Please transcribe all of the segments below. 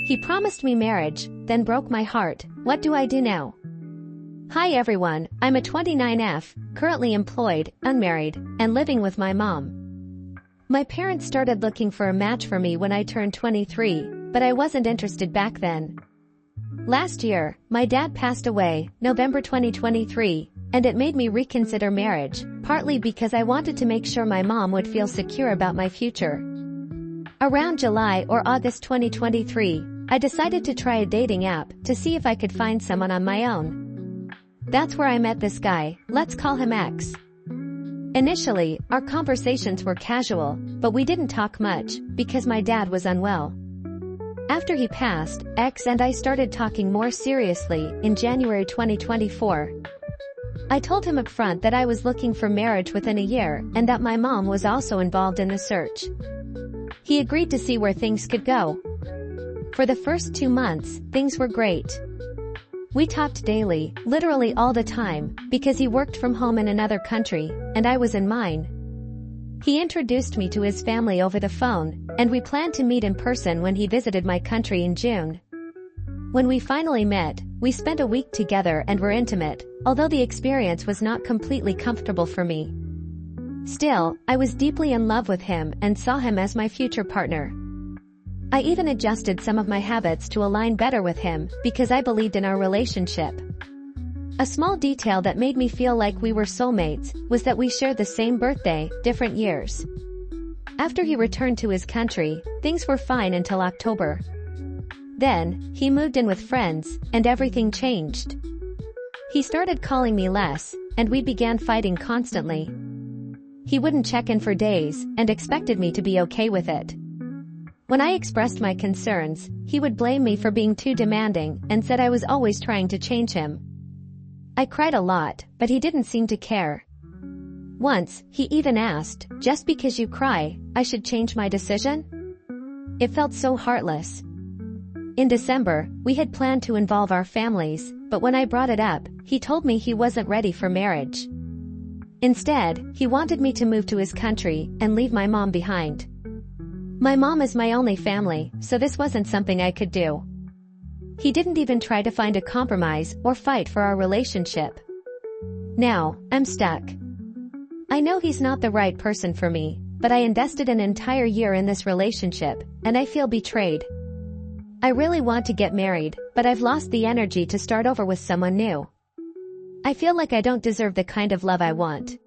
He promised me marriage, then broke my heart. What do I do now? Hi everyone, I'm a 29F, currently employed, unmarried, and living with my mom. My parents started looking for a match for me when I turned 23, but I wasn't interested back then. Last year, my dad passed away, November 2023, and it made me reconsider marriage, partly because I wanted to make sure my mom would feel secure about my future. Around July or August 2023, I decided to try a dating app to see if I could find someone on my own. That's where I met this guy, let's call him X. Initially, our conversations were casual, but we didn't talk much, because my dad was unwell. After he passed, X and I started talking more seriously in January 2024. I told him upfront that I was looking for marriage within a year and that my mom was also involved in the search. He agreed to see where things could go. For the first 2 months, things were great. We talked daily, literally all the time, because he worked from home in another country, and I was in mine. He introduced me to his family over the phone, and we planned to meet in person when he visited my country in June. When we finally met, we spent a week together and were intimate, although the experience was not completely comfortable for me. Still, I was deeply in love with him and saw him as my future partner. I even adjusted some of my habits to align better with him because I believed in our relationship. A small detail that made me feel like we were soulmates was that we shared the same birthday, different years. After he returned to his country, things were fine until October. Then, he moved in with friends, and everything changed. He started calling me less, and we began fighting constantly. He wouldn't check in for days, and expected me to be okay with it. When I expressed my concerns, he would blame me for being too demanding and said I was always trying to change him. I cried a lot, but he didn't seem to care. Once, he even asked, "Just because you cry, I should change my decision?" It felt so heartless. In December, we had planned to involve our families, but when I brought it up, he told me he wasn't ready for marriage. Instead, he wanted me to move to his country and leave my mom behind. My mom is my only family, so this wasn't something I could do. He didn't even try to find a compromise or fight for our relationship. Now, I'm stuck. I know he's not the right person for me, but I invested an entire year in this relationship, and I feel betrayed. I really want to get married, but I've lost the energy to start over with someone new. I feel like I don't deserve the kind of love I want.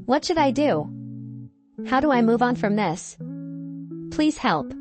What should I do? How do I move on from this? Please help.